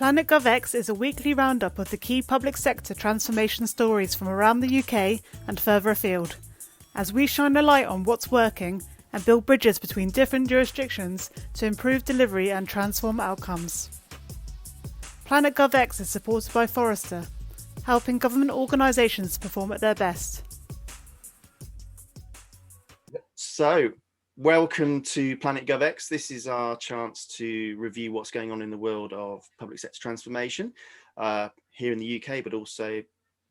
Planet GovX is a weekly roundup of the key public sector transformation stories from around the UK and further afield, as we shine a light on what's working and build bridges between different jurisdictions to improve delivery and transform outcomes. Planet GovX is supported by Forrester, helping government organisations perform at their best. So, welcome to Planet GovX. This is our chance to review what's going on in the world of public sector transformation here in the UK, but also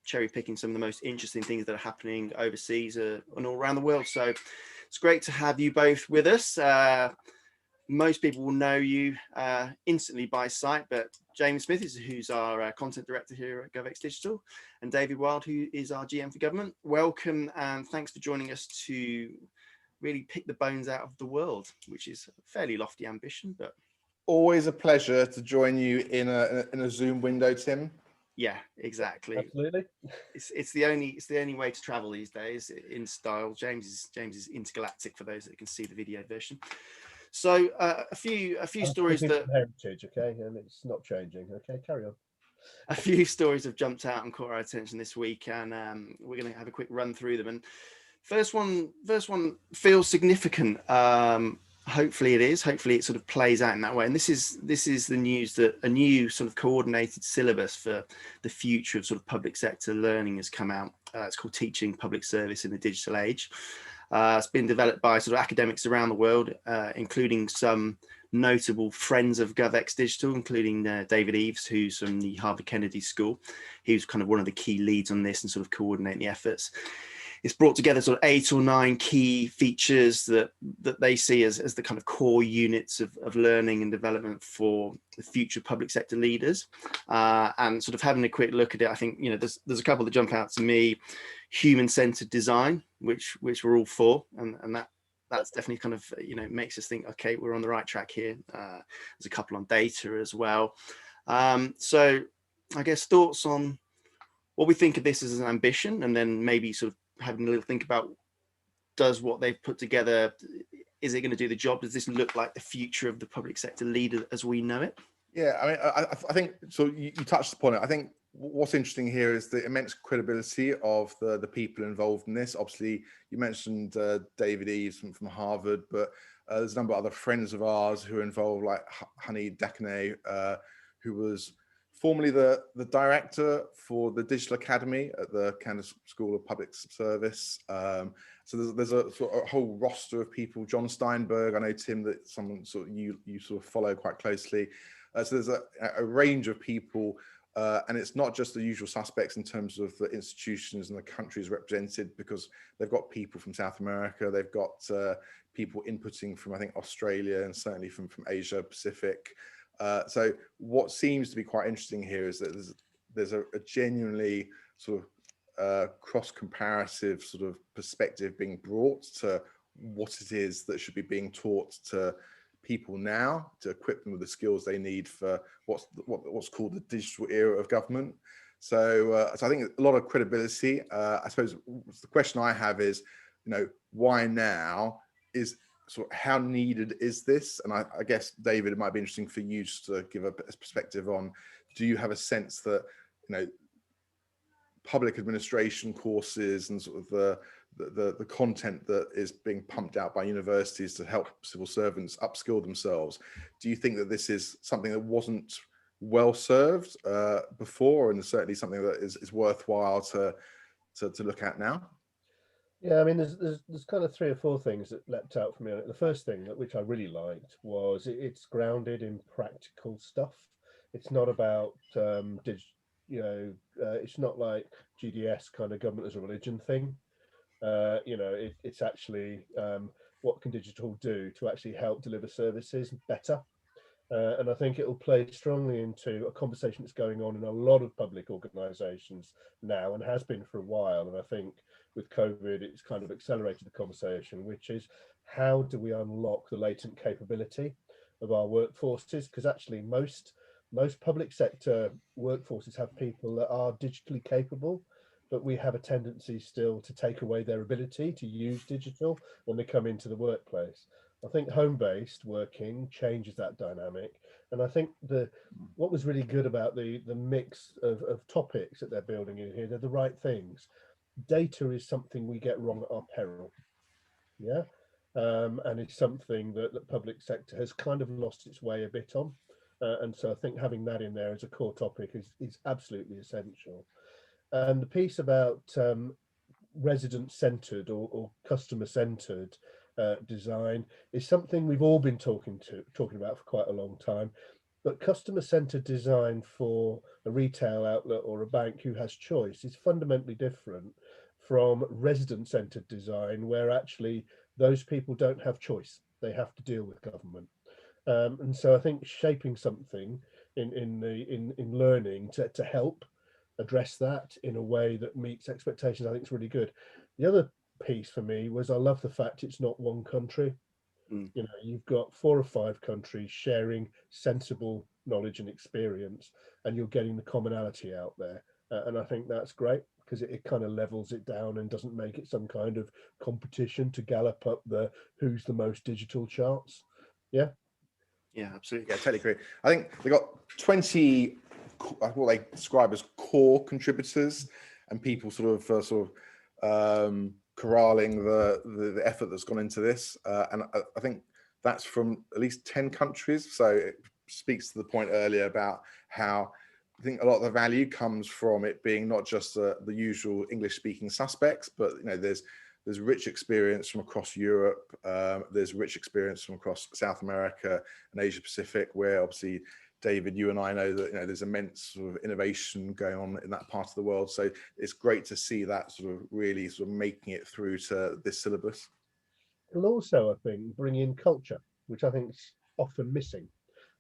cherry picking some of the most interesting things that are happening overseas and all around the world. So it's great to have you both with us. Most people will know you instantly by sight, but James Smith, who's our content director here at GovX Digital, and David Wilde, who is our GM for government. Welcome and thanks for joining us to really pick the bones out of the world, which is a fairly lofty ambition, but always a pleasure to join you in a Zoom window, Tim. Yeah, exactly. Absolutely. It's the only way to travel these days in style. James is intergalactic for those that can see the video version. So a few stories that heritage, okay, and it's not changing. Okay, carry on. A few stories have jumped out and caught our attention this week, and we're going to have a quick run through them. And first one feels significant. Hopefully it is. Hopefully it sort of plays out in that way. And this is the news that a new sort of coordinated syllabus for the future of sort of public sector learning has come out. It's called Teaching Public Service in the Digital Age. It's been developed by sort of academics around the world, including some notable friends of GovX Digital, including David Eves, who's from the Harvard Kennedy School. He was kind of one of the key leads on this and sort of coordinating the efforts. It's brought together sort of 8 or 9 key features that they see as the kind of core units of learning and development for the future public sector leaders. And sort of having a quick look at it, I think, you know, there's a couple that jump out to me. Human-centered design, which we're all for, and that's definitely kind of, you know, makes us think, okay, we're on the right track here. There's a couple on data as well. So I guess thoughts on what we think of this as an ambition, and then maybe sort of having a little think about, does what they've put together, is it going to do the job? Does this look like the future of the public sector leader as we know it? Yeah, I mean, I think so. You touched upon it. I think what's interesting here is the immense credibility of the people involved in this. Obviously, you mentioned David Eves from Harvard, but there's a number of other friends of ours who are involved, like Honey Dekane, who was formerly the director for the Digital Academy at the Canada School of Public Service. So there's a sort of a whole roster of people. John Steinberg, I know, Tim, that someone sort of you sort of follow quite closely. So there's a range of people, and it's not just the usual suspects in terms of the institutions and the countries represented, because they've got people from South America, they've got people inputting from, I think, Australia, and certainly from Asia Pacific. So what seems to be quite interesting here is that there's a genuinely sort of cross-comparative sort of perspective being brought to what it is that should be being taught to people now, to equip them with the skills they need for what's called the digital era of government. So I think a lot of credibility. I suppose the question I have is, you know, why now? Is sort of how needed is this? And I guess, David, it might be interesting for you just to give a perspective on, do you have a sense that, you know, public administration courses and sort of the content that is being pumped out by universities to help civil servants upskill themselves, do you think that this is something that wasn't well served before, and certainly something that is worthwhile to look at now? Yeah, I mean, there's kind of 3 or 4 things that leapt out for me. The first thing which I really liked was it's grounded in practical stuff. It's not about it's not like GDS kind of government as a religion thing. You know, it's actually what can digital do to actually help deliver services better. And I think it will play strongly into a conversation that's going on in a lot of public organisations now, and has been for a while. And I think with COVID, it's kind of accelerated the conversation, which is, how do we unlock the latent capability of our workforces? Because actually most public sector workforces have people that are digitally capable, but we have a tendency still to take away their ability to use digital when they come into the workplace. I think home-based working changes that dynamic, And I think what was really good about the mix of topics that they're building in here, they're the right things. Data is something we get wrong at our peril. Yeah. And it's something that the public sector has kind of lost its way a bit on. And so I think having that in there as a core topic is absolutely essential. And the piece about resident-centered or customer-centered design is something we've all been talking about for quite a long time. But customer-centered design for a retail outlet or a bank who has choice is fundamentally different from resident-centered design, where actually those people don't have choice. They have to deal with government. And so I think shaping something in learning to help address that in a way that meets expectations, I think is really good. The other piece for me was I love the fact it's not one country. You know, you've got 4 or 5 countries sharing sensible knowledge and experience, and you're getting the commonality out there. And I think that's great because it kind of levels it down and doesn't make it some kind of competition to gallop up the who's the most digital charts. Yeah. Yeah, absolutely. Yeah, totally agree. I think they got 20 what they describe as core contributors, and people sort of corralling the effort that's gone into this. And I think that's from at least 10 countries. So it speaks to the point earlier about how I think a lot of the value comes from it being not just the usual English-speaking suspects, but you know, there's rich experience from across Europe. There's rich experience from across South America and Asia Pacific, where obviously, David, you and I know that there's immense sort of innovation going on in that part of the world. So it's great to see that sort of really sort of making it through to this syllabus. It'll also, I think, bring in culture, which I think is often missing.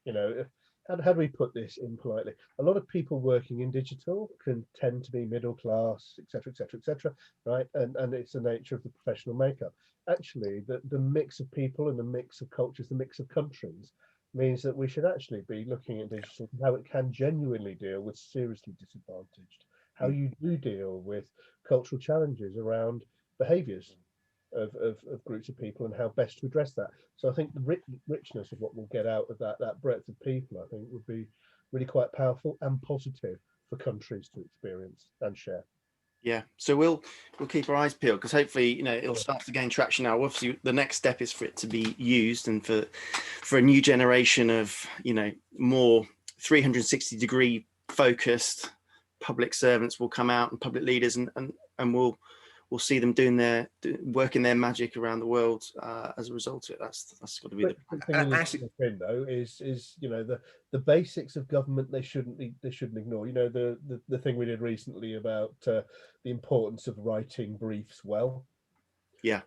You know, how do we put this in politely? A lot of people working in digital can tend to be middle class, etc., etc., etc., right? And it's the nature of the professional makeup. Actually, the mix of people and the mix of cultures, the mix of countries, means that we should actually be looking at digital and how it can genuinely deal with seriously disadvantaged, how you do deal with cultural challenges around behaviours of groups of people and how best to address that. So I think the richness of what we'll get out of that breadth of people, I think, would be really quite powerful and positive for countries to experience and share. Yeah, so we'll keep our eyes peeled, because hopefully it'll start to gain traction now. Obviously, the next step is for it to be used, and for a new generation of more 360-degree focused public servants will come out, and public leaders, and we'll see them working their magic around the world as a result of it. That's got to be the thing though is the basics of government they shouldn't ignore. The thing we did recently about the importance of writing briefs well. Yeah.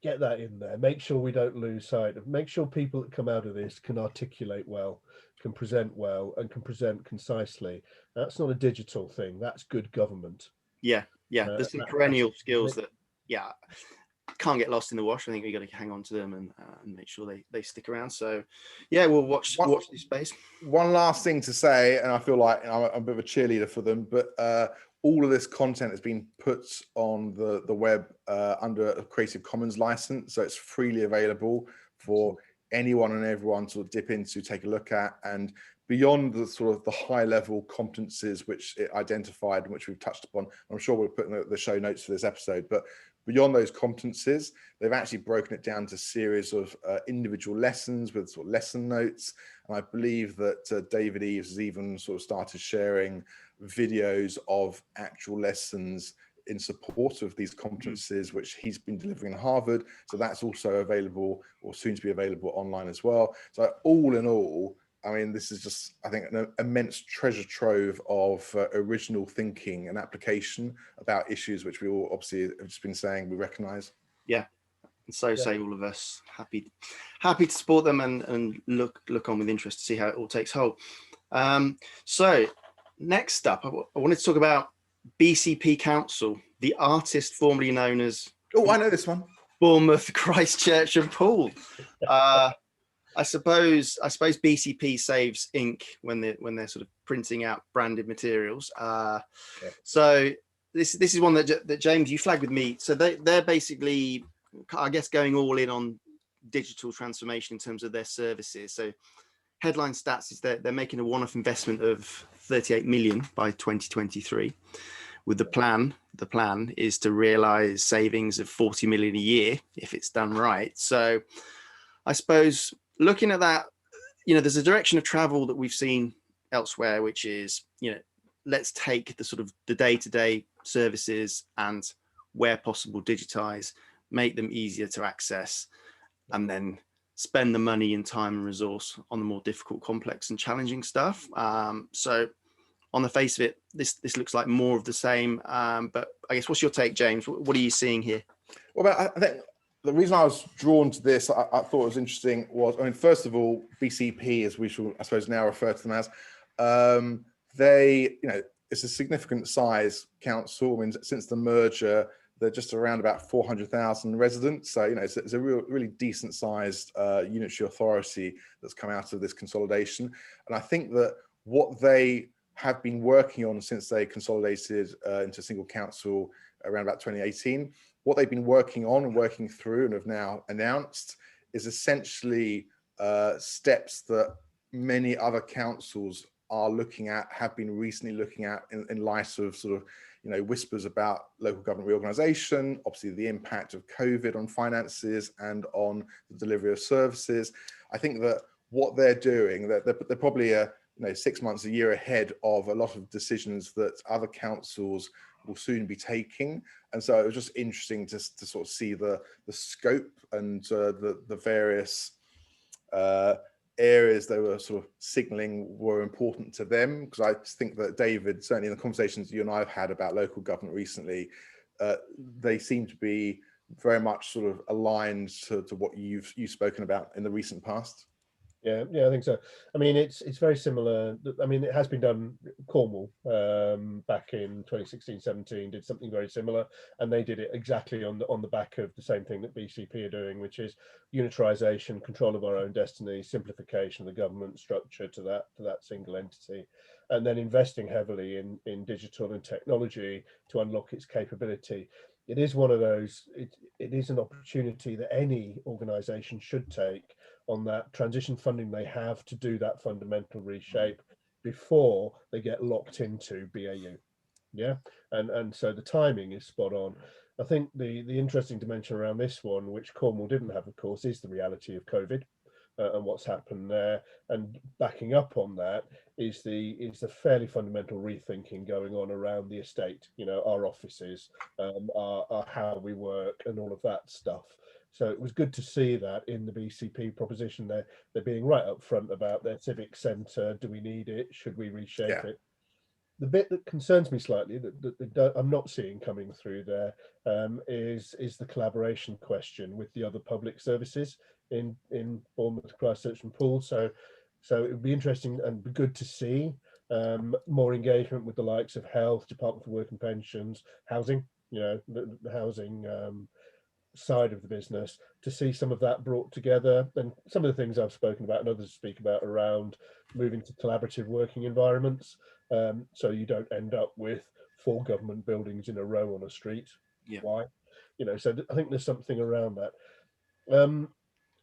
Get that in there. Make sure we don't lose sight of. Make sure people that come out of this can articulate well, can present well, and can present concisely. That's not a digital thing. That's good government. Yeah. There's some perennial skills that can't get lost in the wash. I think we got to hang on to them and make sure they stick around. So yeah, we'll watch this space. One last thing to say, and I feel like I'm a bit of a cheerleader for them, but all of this content has been put on the web under a Creative Commons license, so it's freely available for anyone and everyone to dip into, take a look at. And beyond the sort of the high level competencies which it identified and which we've touched upon, I'm sure we'll put in the show notes for this episode, but beyond those competencies, they've actually broken it down to a series of individual lessons with sort of lesson notes. And I believe that David Eves has even sort of started sharing videos of actual lessons in support of these competencies, which he's been delivering in Harvard. So that's also available, or soon to be available, online as well. So all in all, I mean, this is just, I think, an immense treasure trove of original thinking and application about issues which we all obviously have just been saying we recognise. Yeah, and so say all of us. Happy to support them and look on with interest to see how it all takes hold. So next up, I wanted to talk about BCP Council, the artist formerly known as I know this one, Bournemouth Christchurch Poole. I suppose BCP saves ink when they're sort of printing out branded materials. So this is one that James, you flagged with me. So they're basically, I guess, going all in on digital transformation in terms of their services. So headline stats is that they're making a one-off investment of 38 million by 2023. With the plan is to realise savings of 40 million a year if it's done right. So I suppose looking at that, there's a direction of travel that we've seen elsewhere, which is, let's take the sort of the day-to-day services and where possible digitize, make them easier to access, and then spend the money and time and resource on the more difficult, complex and challenging stuff. So on the face of it, this looks like more of the same. But I guess, what's your take, James? What are you seeing here? Well, I think the reason I was drawn to this, I thought was interesting was, first of all, BCP, as we shall, I suppose, now refer to them as, it's a significant size council. Since the merger, they're just around about 400,000 residents. So, it's a really decent sized unitary authority that's come out of this consolidation. And I think that what they have been working on since they consolidated into a single council around about 2018, what they've been working on and working through and have now announced is essentially steps that many other councils are looking at, have been recently looking at in light of sort of, whispers about local government reorganisation, obviously the impact of COVID on finances and on the delivery of services. I think that what they're doing, they're probably 6 months, a year ahead of a lot of decisions that other councils will soon be taking. And so it was just interesting to sort of see the scope and the various areas they were sort of signalling were important to them. Because I think that, David, certainly in the conversations you and I have had about local government recently, they seem to be very much sort of aligned to what you've spoken about in the recent past. Yeah, I think so. It's very similar. It has been done. Cornwall back in 2016-17 did something very similar, and they did it exactly on the back of the same thing that BCP are doing, which is unitarisation, control of our own destiny, simplification of the government structure to that single entity, and then investing heavily in digital and technology to unlock its capability. It is one of those. It is an opportunity that any organisation should take on that transition funding they have to do that fundamental reshape before they get locked into BAU. Yeah, and so the timing is spot on. I think the interesting dimension around this one, which Cornwall didn't have, of course, is the reality of COVID and what's happened there. And backing up on that is the fairly fundamental rethinking going on around the estate. Our offices, our how we work, and all of that stuff. So it was good to see that in the BCP proposition. They're being right up front about their civic centre. Do we need it? Should we reshape it? The bit that concerns me slightly that I'm not seeing coming through there is the collaboration question with the other public services in Bournemouth, Christchurch and Poole. So it would be interesting and be good to see more engagement with the likes of health, Department for Work and Pensions, housing, the housing side of the business, to see some of that brought together, and some of the things I've spoken about and others speak about around moving to collaborative working environments, so you don't end up with 4 government buildings in a row on a street. Yeah. Why? So I think there's something around that.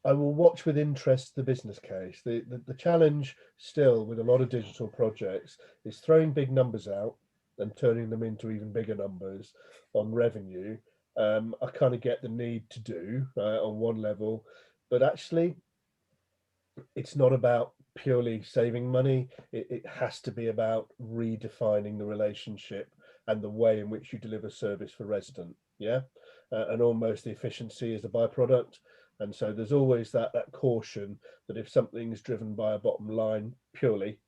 I will watch with interest the business case. The challenge still with a lot of digital projects is throwing big numbers out and turning them into even bigger numbers on revenue. I kind of get the need to do on one level, but actually it's not about purely saving money. It has to be about redefining the relationship and the way in which you deliver service for resident. Yeah, and almost the efficiency is a byproduct. And so there's always that caution that if something's driven by a bottom line purely,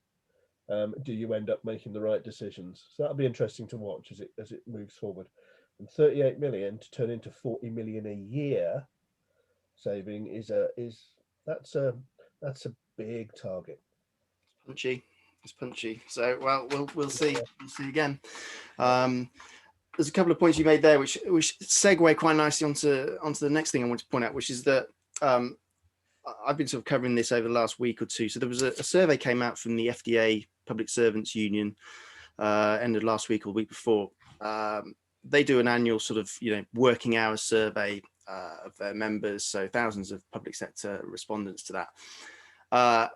do you end up making the right decisions? So that'll be interesting to watch as it moves forward. And 38 million to turn into 40 million a year saving that's a big target. It's punchy. So we'll see. We'll see again. There's a couple of points you made there which segue quite nicely onto the next thing I want to point out, which is that I've been sort of covering this over the last week or two. So there was a survey came out from the FDA Public Servants Union ended last week or the week before. They do an annual sort of working hours survey of their members, so thousands of public sector respondents to that.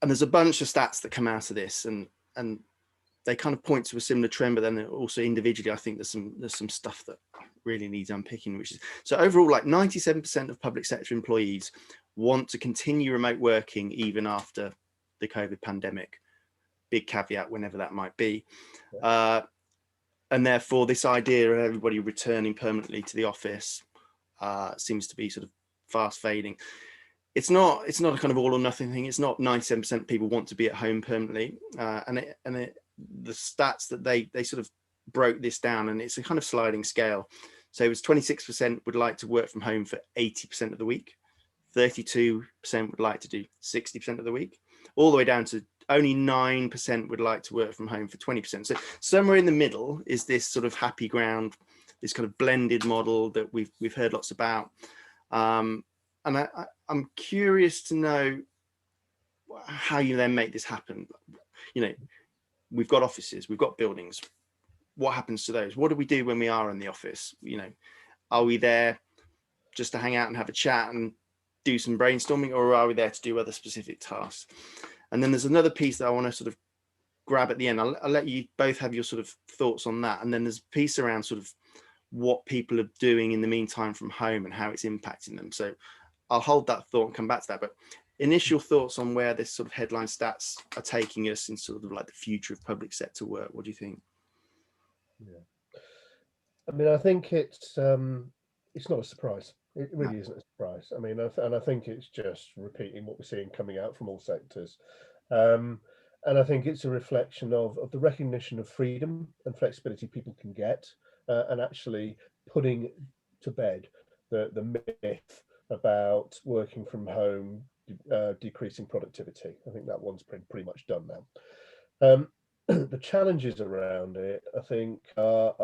and there's a bunch of stats that come out of this, and they kind of point to a similar trend, but then also individually, I think there's some stuff that really needs unpicking, which is, so overall, like 97% of public sector employees want to continue remote working even after the COVID pandemic. Big caveat, whenever that might be. And therefore, this idea of everybody returning permanently to the office seems to be sort of fast fading. It's not a kind of all or nothing thing. It's not 97% of people want to be at home permanently. The stats that they sort of broke this down, and it's a kind of sliding scale. So it was 26% would like to work from home for 80% of the week. 32% would like to do 60% of the week, all the way down to only 9% would like to work from home for 20%. So somewhere in the middle is this sort of happy ground, this kind of blended model that we've heard lots about. And I'm curious to know how you then make this happen. You know, we've got offices, we've got buildings. What happens to those? What do we do when we are in the office? You know, are we there just to hang out and have a chat and do some brainstorming, or are we there to do other specific tasks? And then there's another piece that I want to sort of grab at the end. I'll let you both have your sort of thoughts on that. And then there's a piece around sort of what people are doing in the meantime from home and how it's impacting them. So I'll hold that thought and come back to that. But initial thoughts on where this sort of headline stats are taking us in sort of like the future of public sector work. What do you think? Yeah, I mean, I think it's not a surprise. It really isn't a surprise. I mean, and I think it's just repeating what we're seeing coming out from all sectors. And I think it's a reflection of the recognition of freedom and flexibility people can get, and actually putting to bed the myth about working from home decreasing productivity. I think that one's pretty much done now. The challenges around it, I think, are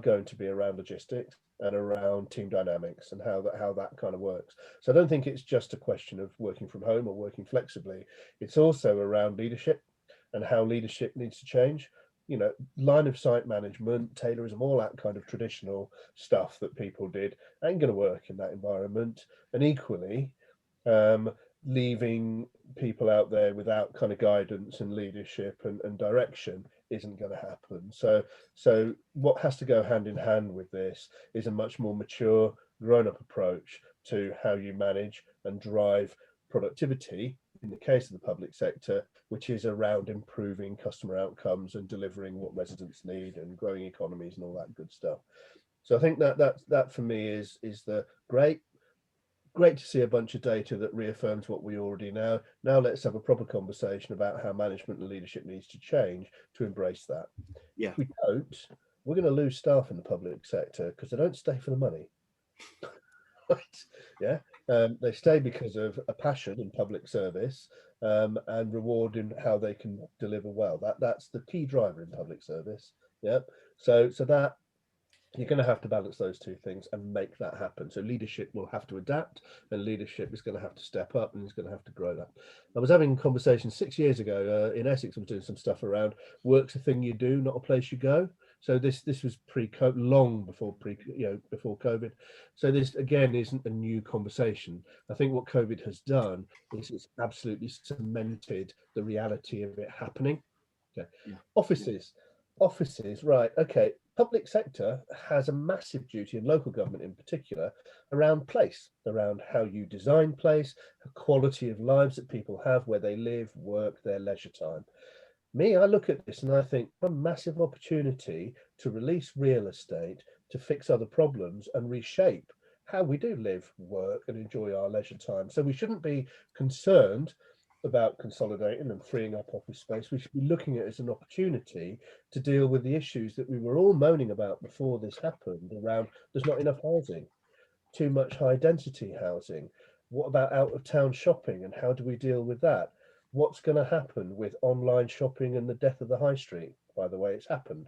going to be around logistics and around team dynamics and how that kind of works. So I don't think it's just a question of working from home or working flexibly. It's also around leadership and how leadership needs to change. You know, line of sight management, Taylorism, all that kind of traditional stuff that people did ain't going to work in that environment. And equally, leaving people out there without kind of guidance and leadership and direction isn't going to happen. So what has to go hand in hand with this is a much more mature, grown-up approach to how you manage and drive productivity in the case of the public sector, which is around improving customer outcomes and delivering what residents need and growing economies and all that good stuff. So I think that for me is the great to see a bunch of data that reaffirms what we already know. Now let's have a proper conversation about how management and leadership needs to change to embrace that. Yeah. If we don't, we're going to lose staff in the public sector because they don't stay for the money. Right? Yeah. They stay because of a passion in public service and reward in how they can deliver well. That's the key driver in public service. Yeah. So that you're going to have to balance those two things and make that happen. So leadership will have to adapt, and leadership is going to have to step up and is going to have to grow that. I was having a conversation 6 years ago in Essex. I was doing some stuff around work's a thing you do, not a place you go. So this was long before before COVID. So this again isn't a new conversation. I think what COVID has done is it's absolutely cemented the reality of it happening. Okay. Yeah. Offices, right? Okay. Public sector has a massive duty, and local government in particular, around place, around how you design place, the quality of lives that people have, where they live, work, their leisure time. I look at this and I think a massive opportunity to release real estate to fix other problems and reshape how we do live, work, and enjoy our leisure time. So we shouldn't be concerned about consolidating and freeing up office space. We should be looking at it as an opportunity to deal with the issues that we were all moaning about before this happened around there's not enough housing, too much high density housing. What about out of town shopping and how do we deal with that? What's going to happen with online shopping and the death of the high street? By the way, it's happened.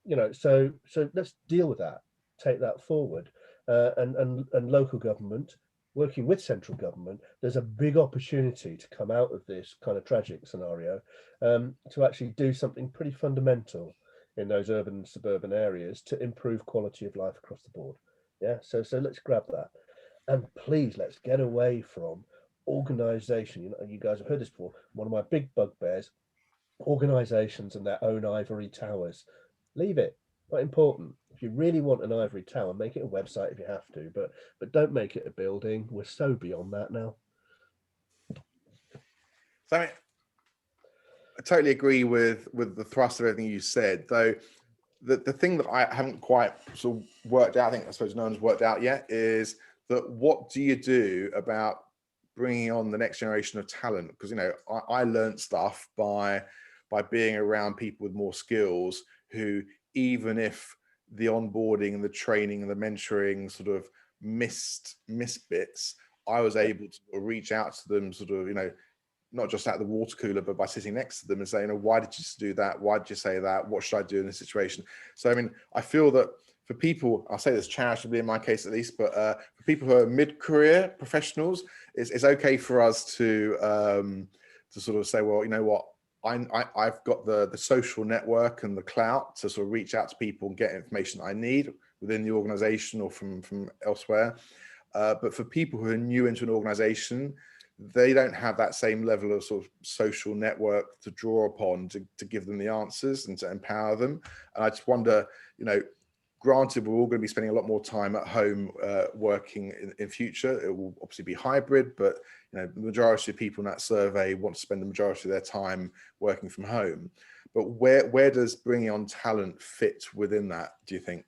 You know, so let's deal with that, take that forward, and local government working with central government, there's a big opportunity to come out of this kind of tragic scenario to actually do something pretty fundamental in those urban and suburban areas to improve quality of life across the board. Yeah, so let's grab that. And please, let's get away from Organisation, you know, you guys have heard this before. One of my big bugbears: organisations and their own ivory towers. Leave it. Not important. If you really want an ivory tower, make it a website if you have to, but don't make it a building. We're so beyond that now. So I totally agree with the thrust of everything you said, though. The thing that I haven't quite sort of worked out, I suppose no one's worked out yet, is that what do you do about bringing on the next generation of talent? Because, you know, I learned stuff by being around people with more skills who, even if the onboarding and the training and the mentoring sort of missed bits, I was able to reach out to them sort of, you know, not just at the water cooler, but by sitting next to them and saying, you know, why did you do that? Why did you say that? What should I do in this situation? So, I mean, I feel that for people, I'll say this charitably in my case at least, but for people who are mid-career professionals, it's okay for us to sort of say, well, you know what, I've got the social network and the clout to sort of reach out to people and get information I need within the organization or from elsewhere. But for people who are new into an organization, they don't have that same level of sort of social network to draw upon to give them the answers and to empower them. And I just wonder, you know, granted, we're all going to be spending a lot more time at home working in future. It will obviously be hybrid, but you know, the majority of people in that survey want to spend the majority of their time working from home. But where does bringing on talent fit within that, do you think?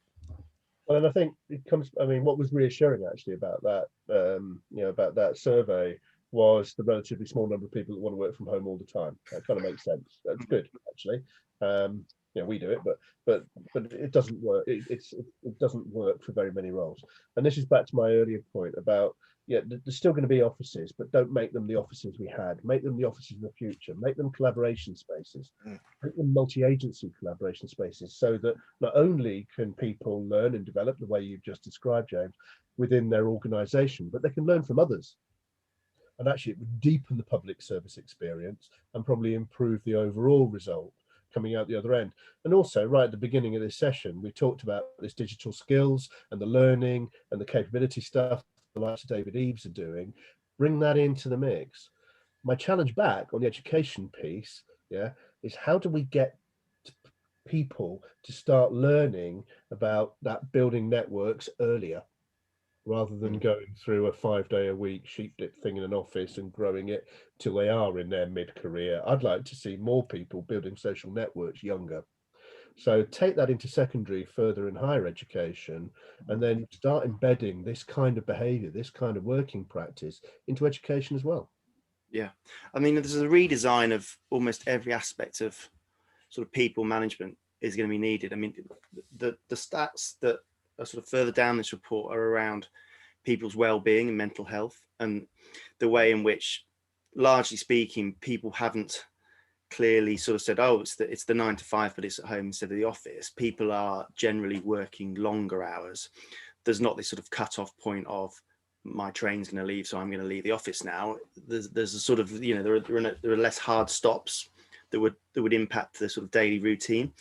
Well, and I think it comes, I mean, what was reassuring actually about that, you know, about that survey was the relatively small number of people that want to work from home all the time. That kind of makes sense. That's good, actually. You know, we do it, but it doesn't work. It doesn't work for very many roles. And this is back to my earlier point about, yeah, there's still going to be offices, but don't make them the offices we had. Make them the offices of the future. Make them collaboration spaces. Make them multi-agency collaboration spaces, so that not only can people learn and develop the way you've just described, James, within their organisation, but they can learn from others. And actually, it would deepen the public service experience and probably improve the overall result coming out the other end. And also, right at the beginning of this session, we talked about this digital skills and the learning and the capability stuff the likes of David Eves are doing. Bring that into the mix. My challenge back on the education piece, yeah, is how do we get people to start learning about that building networks earlier, rather than going through a 5-day-a-week sheep dip thing in an office and growing it till they are in their mid-career. I'd like to see more people building social networks younger. So take that into secondary, further and higher education, and then start embedding this kind of behaviour, this kind of working practice into education as well. Yeah, I mean, there's a redesign of almost every aspect of sort of people management is going to be needed. I mean, the stats that are sort of further down this report are around people's well-being and mental health, and the way in which, largely speaking, people haven't clearly sort of said, oh, it's the 9 to 5, but it's at home instead of the office. People are generally working longer hours. There's not this sort of cut-off point of my train's going to leave, so I'm going to leave the office now. There's a sort of, you know, there are less hard stops that would impact the sort of daily routine.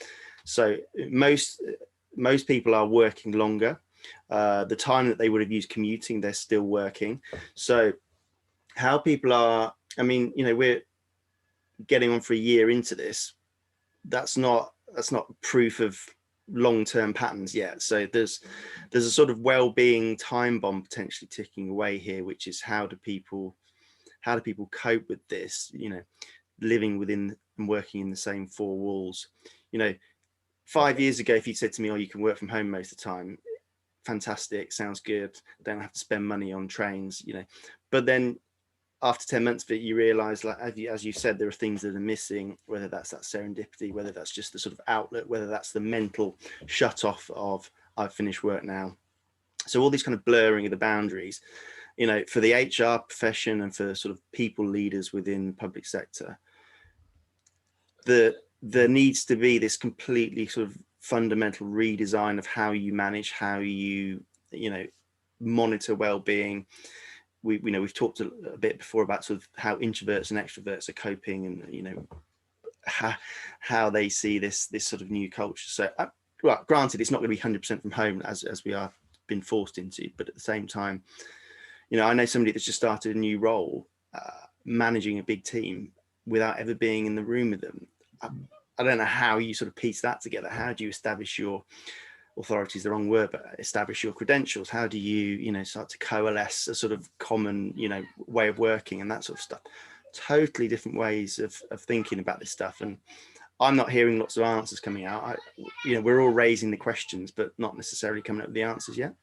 So most people are working longer. The time that they would have used commuting, they're still working. So how people are, I mean, you know, we're getting on for a year into this. That's not proof of long-term patterns yet. So there's a sort of well-being time bomb potentially ticking away here, which is how do people cope with this, you know, living within and working in the same four walls. You know, 5 years ago, if you said to me, oh, you can work from home most of the time, fantastic, sounds good, don't have to spend money on trains, you know. But then after 10 months of it, you realize, like as you said, there are things that are missing, whether that's that serendipity, whether that's just the sort of outlet, whether that's the mental shut off of I've finished work now. So all these kind of blurring of the boundaries, you know, for the HR profession and for sort of people leaders within the public sector, there needs to be this completely sort of fundamental redesign of how you manage, how you know, monitor well-being. We've talked a bit before about sort of how introverts and extroverts are coping, and you know how they see this sort of new culture. So, well, granted, it's not going to be 100% from home as we are been forced into, but at the same time, you know, I know somebody that's just started a new role, managing a big team without ever being in the room with them. I don't know how you sort of piece that together. How do you establish your authority is the wrong word, but establish your credentials? How do you, start to coalesce a sort of common, way of working and that sort of stuff? Totally different ways of thinking about this stuff. And I'm not hearing lots of answers coming out. We're all raising the questions, but not necessarily coming up with the answers yet.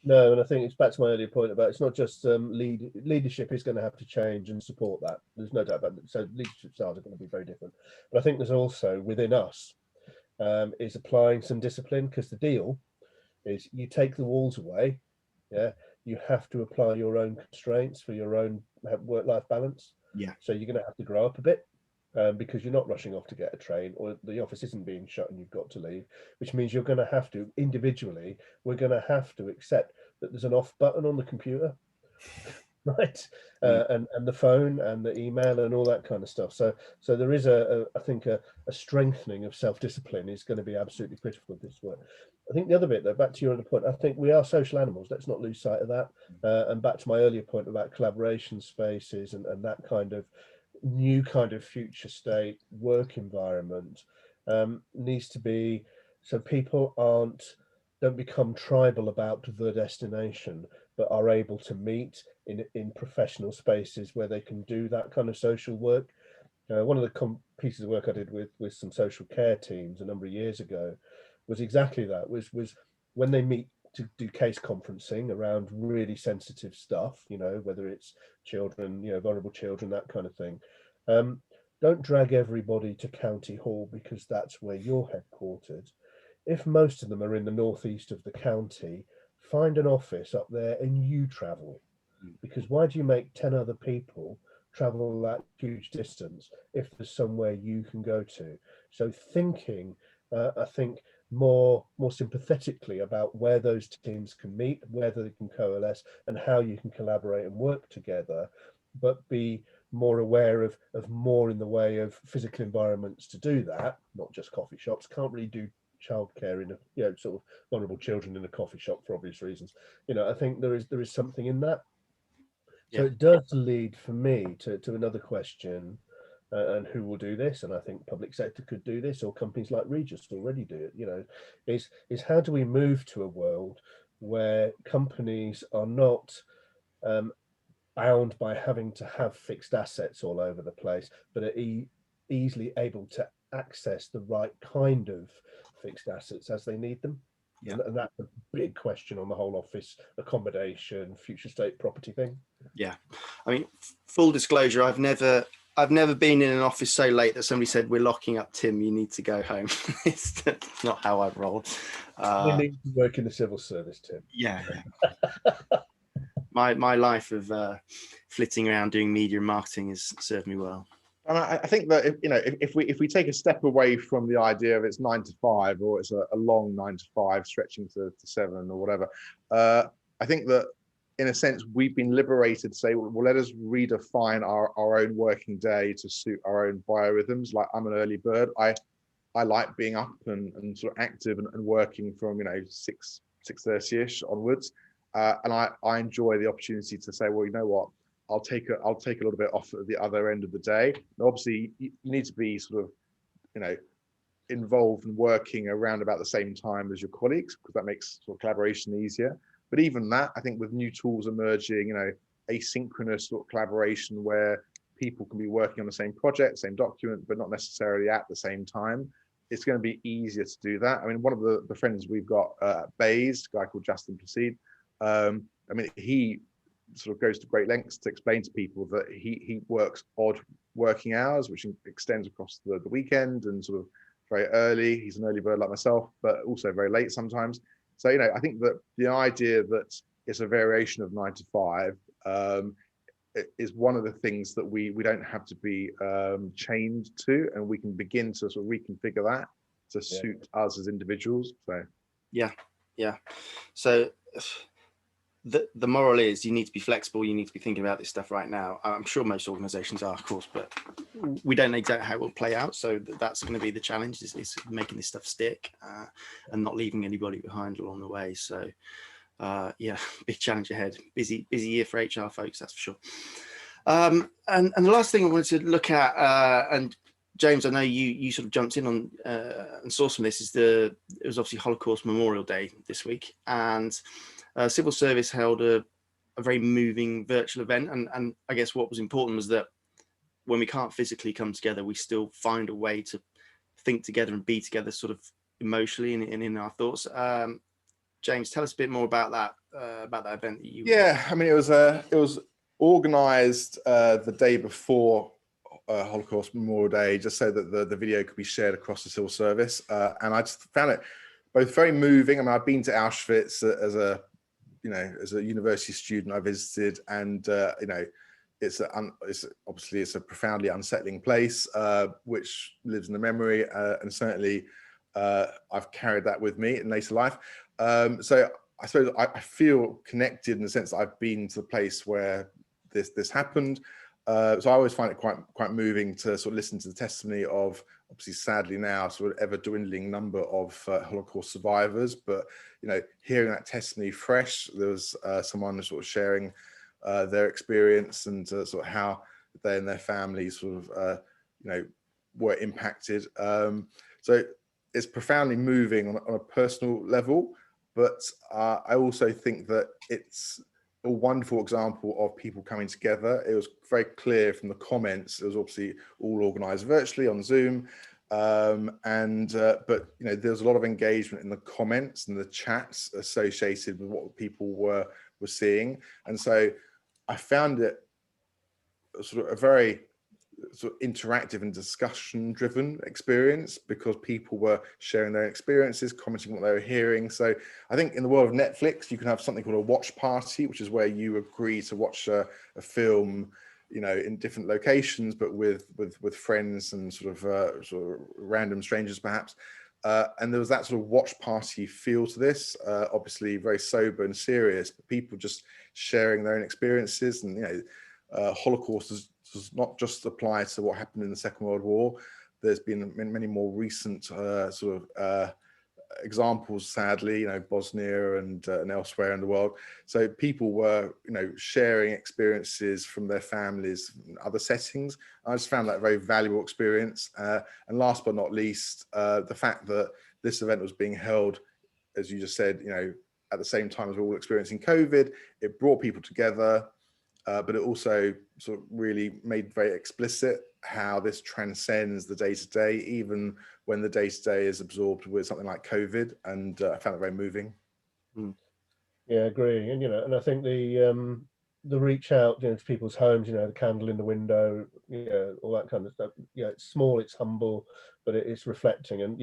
No, and I think it's back to my earlier point about it's not just leadership is going to have to change and support that. There's no doubt about it. So leadership styles are going to be very different. But I think there's also within us is applying some discipline, because the deal is you take the walls away. Yeah, you have to apply your own constraints for your own work-life balance. Yeah. So you're going to have to grow up a bit. Because you're not rushing off to get a train, or the office isn't being shut and you've got to leave, which means you're going to have to individually, we're going to have to accept that there's an off button on the computer, right? And the phone and the email and all that kind of stuff. So there is I think a strengthening of self-discipline is going to be absolutely critical with this work. I think the other bit, though, back to your other point, I think we are social animals. Let's not lose sight of that. And back to my earlier point about collaboration spaces and that kind of new kind of future state work environment needs to be so people don't become tribal about the destination, but are able to meet in professional spaces where they can do that kind of social work. One of the pieces of work I did with some social care teams a number of years ago was exactly that, was when they meet to do case conferencing around really sensitive stuff, whether it's children, vulnerable children, that kind of thing. Don't drag everybody to County Hall because that's where you're headquartered. If most of them are in the northeast of the county, find an office up there and you travel. Because why do you make 10 other people travel that huge distance if there's somewhere you can go to? So thinking, I think, more sympathetically about where those teams can meet, whether they can coalesce, and how you can collaborate and work together, but be more aware of more in the way of physical environments to do that, not just coffee shops. Can't really do childcare in a sort of vulnerable children in a coffee shop for obvious reasons. I think there is something in that. So it does lead for me to another question. And who will do this? And I think public sector could do this, or companies like Regis already do it. Is how do we move to a world where companies are not bound by having to have fixed assets all over the place, but are easily able to access the right kind of fixed assets as they need them? Yeah. And that's a big question on the whole office accommodation, future state property thing. Yeah, I mean, full disclosure, I've never been in an office so late that somebody said, "We're locking up, Tim, you need to go home." It's not how I've rolled. You need to work in the civil service, Tim. Yeah. My life of flitting around doing media and marketing has served me well. And I think that if we take a step away from the idea of it's 9 to 5 or it's a long 9 to 5 stretching to 7 or whatever, I think that in a sense we've been liberated to say, well, let us redefine our own working day to suit our own biorhythms. Like, I'm an early bird. I like being up and sort of active and working from 6:30ish onwards, and I enjoy the opportunity to say, well, you know what, I'll take a little bit off at the other end of the day. And obviously, you need to be sort of, involved and working around about the same time as your colleagues, because that makes sort of collaboration easier. But even that, I think with new tools emerging, asynchronous sort of collaboration where people can be working on the same project, same document, but not necessarily at the same time, it's going to be easier to do that. I mean, one of the friends we've got at Bays, a guy called Justin Placide, he sort of goes to great lengths to explain to people that he works odd working hours, which extends across the weekend, and sort of very early. He's an early bird like myself, but also very late sometimes. So, I think that the idea that it's a variation of 9 to 5 is one of the things that we don't have to be chained to, and we can begin to sort of reconfigure that to suit us as individuals. So, yeah. So the moral is you need to be flexible. You need to be thinking about this stuff right now. I'm sure most organizations are, of course, but we don't know exactly how it will play out. So that's going to be the challenge, is making this stuff stick and not leaving anybody behind along the way. So big challenge ahead. Busy year for HR folks, that's for sure. And the last thing I wanted to look at, and James, I know you sort of jumped in on and saw some of this, it was obviously Holocaust Memorial Day this week, and civil service held a very moving virtual event. And I guess what was important was that when we can't physically come together, we still find a way to think together and be together sort of emotionally and in our thoughts. James, tell us a bit more about that event that you. Yeah, I mean, it was organised the day before Holocaust Memorial Day, just so that the video could be shared across the civil service, and I just found it both very moving. I mean, I've been to Auschwitz as a university student. I visited, and it's obviously a profoundly unsettling place, which lives in the memory, and certainly I've carried that with me in later life. So I suppose I feel connected in the sense that I've been to the place where this happened. So I always find it quite moving to sort of listen to the testimony of, obviously sadly now, sort of ever dwindling number of Holocaust survivors. But hearing that testimony fresh, there was someone sort of sharing their experience and sort of how they and their families sort of were impacted. So it's profoundly moving on a personal level, but I also think that it's a wonderful example of people coming together. It was very clear from the comments. It was obviously all organised virtually on Zoom, but there's a lot of engagement in the comments and the chats associated with what people were seeing, and so I found it sort of a very sort of interactive and discussion driven experience, because people were sharing their experiences, commenting what they were hearing. So I think in the world of Netflix, you can have something called a watch party, which is where you agree to watch a film, in different locations, but with friends and sort of random strangers perhaps. And there was that sort of watch party feel to this, obviously very sober and serious, but people just sharing their own experiences. And Holocaust does not just apply to what happened in the Second World War. There's been many more recent examples, sadly, Bosnia and elsewhere in the world. So people were, sharing experiences from their families in other settings. I just found that a very valuable experience. And last but not least, the fact that this event was being held, as you just said, at the same time as we're all experiencing COVID, it brought people together. But it also sort of really made very explicit how this transcends the day-to-day, even when the day-to-day is absorbed with something like COVID. And I found it very moving. Yeah, I agree. And and I think the reach out, to people's homes, the candle in the window, all that kind of stuff. It's small, it's humble, but it's reflecting. And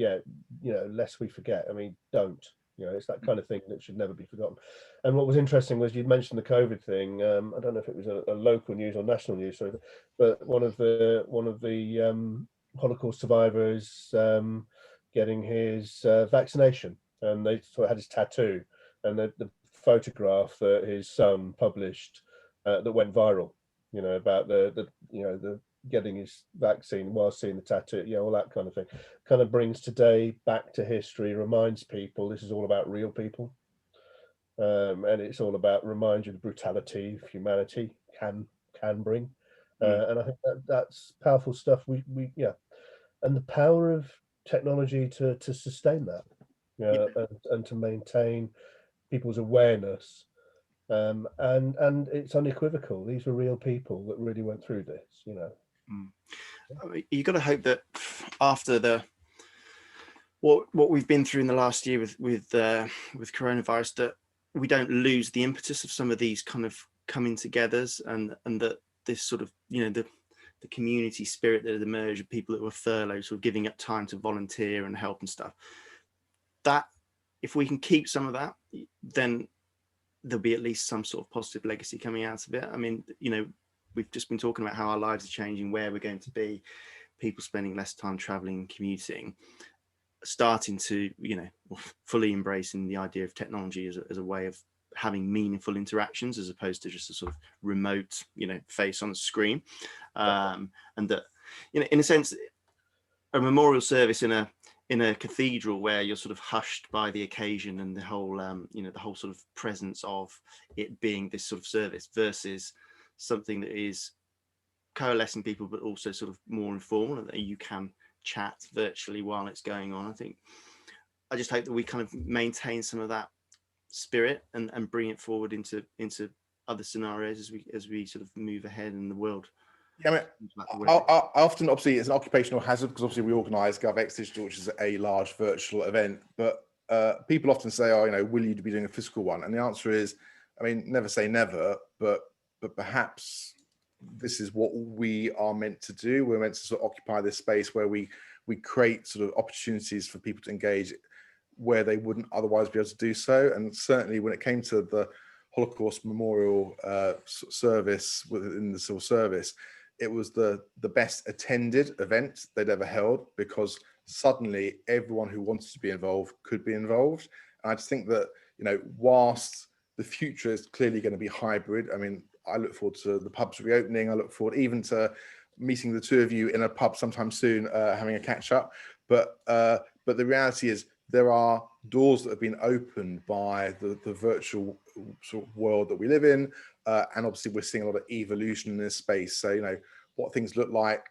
lest we forget. I mean, don't. It's that kind of thing that should never be forgotten. And what was interesting was you'd mentioned the COVID thing. I don't know if it was a local news or national news, but one of the Holocaust survivors getting his vaccination, and they sort of had his tattoo, and the photograph that his son published that went viral, about the getting his vaccine while seeing the tattoo, all that kind of thing, kind of brings today back to history, reminds people this is all about real people, and it's all about remind you the brutality of humanity can bring, and I think that's powerful stuff. We and the power of technology to sustain that, and to maintain people's awareness. And it's unequivocal. These were real people that really went through this, You've got to hope that after what we've been through in the last year with coronavirus, that we don't lose the impetus of some of these kind of coming togethers, and that this sort of the community spirit that had emerged of people that were furloughed, sort of giving up time to volunteer and help and stuff. That if we can keep some of that, then there'll be at least some sort of positive legacy coming out of it. I mean, we've just been talking about how our lives are changing, where we're going to be, people spending less time traveling and commuting, starting to, fully embracing the idea of technology as a way of having meaningful interactions, as opposed to just a sort of remote, face on a screen. And that, in a sense, a memorial service in a cathedral where you're sort of hushed by the occasion and the whole, the whole sort of presence of it being this sort of service, versus something that is coalescing people, but also sort of more informal, and that you can chat virtually while it's going on. I just hope that we kind of maintain some of that spirit and bring it forward into other scenarios as we sort of move ahead in the world. Yeah, I mean, I often, obviously, it's an occupational hazard because obviously we organise GovX Digital, which is a large virtual event. But people often say, "Oh, will you be doing a physical one?" And the answer is, I mean, never say never, but perhaps this is what we are meant to do. We're meant to sort of occupy this space where we create sort of opportunities for people to engage where they wouldn't otherwise be able to do so. And certainly, when it came to the Holocaust Memorial service within the civil service, it was the best attended event they'd ever held, because suddenly everyone who wanted to be involved could be involved. And I just think that, whilst the future is clearly going to be hybrid, I mean, I look forward to the pubs reopening. I look forward even to meeting the two of you in a pub sometime soon, having a catch up. But the reality is there are doors that have been opened by the virtual sort of world that we live in. And obviously we're seeing a lot of evolution in this space. So, what things look like,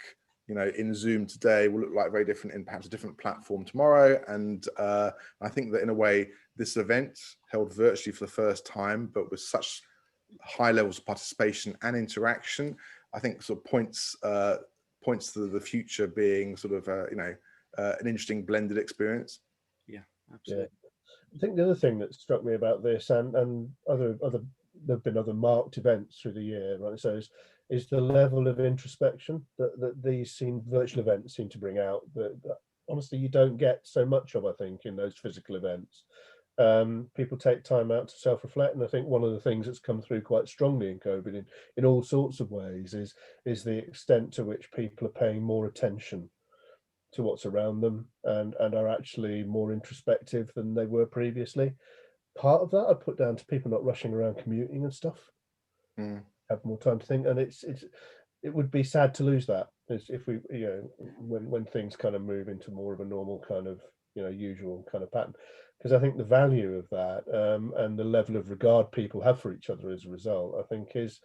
in Zoom today will look like very different in perhaps a different platform tomorrow. And I think that in a way, this event held virtually for the first time, but with such high levels of participation and interaction, I think sort of points to the future being sort of, an interesting blended experience. Yeah, absolutely. Yeah. I think the other thing that struck me about this and other there've been other marked events through the year, right? So is the level of introspection that these virtual events seem to bring out that honestly you don't get so much of, I think, in those physical events. People take time out to self-reflect, and I think one of the things that's come through quite strongly in COVID in all sorts of ways is the extent to which people are paying more attention to what's around them and are actually more introspective than they were previously. Part of that I put down to people not rushing around commuting and stuff, have more time to think, and it would be sad to lose that if we, when things kind of move into more of a normal kind of, usual kind of pattern, because I think the value of that and the level of regard people have for each other as a result, I think is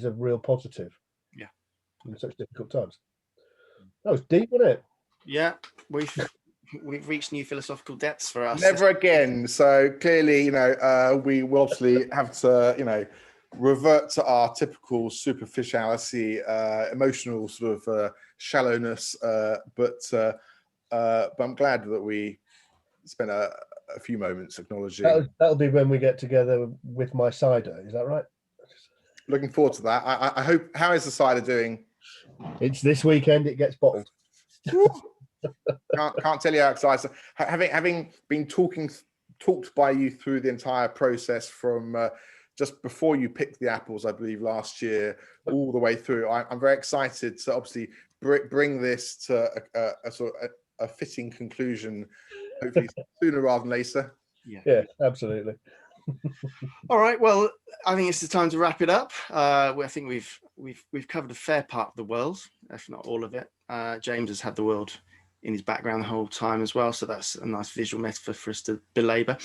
a real positive. Yeah, in such difficult times. That was deep, wasn't it? Yeah, we've reached new philosophical depths for us. Never again. So clearly, we will obviously have to, revert to our typical superficiality, emotional sort of shallowness. But I'm glad that we spent a few moments acknowledging. That'll be when we get together with my cider. Is that right? Looking forward to that. I hope. How is the cider doing? It's this weekend. It gets bottled. Can't tell you how excited. Having been talked by you through the entire process from just before you picked the apples, I believe last year, all the way through. I'm very excited to obviously bring this to a sort of a fitting conclusion, hopefully sooner rather than later. Yeah, absolutely. All right. Well, I think it's the time to wrap it up. I think we've covered a fair part of the world, if not all of it. James has had the world in his background the whole time as well, so that's a nice visual metaphor for us to belabor.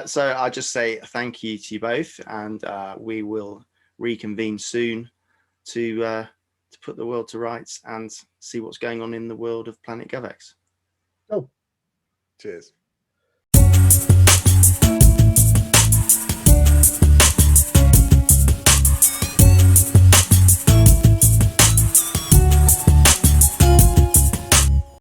So I just say thank you to you both, and we will reconvene soon to put the world to rights and see what's going on in the world of Planet GovX. Cheers.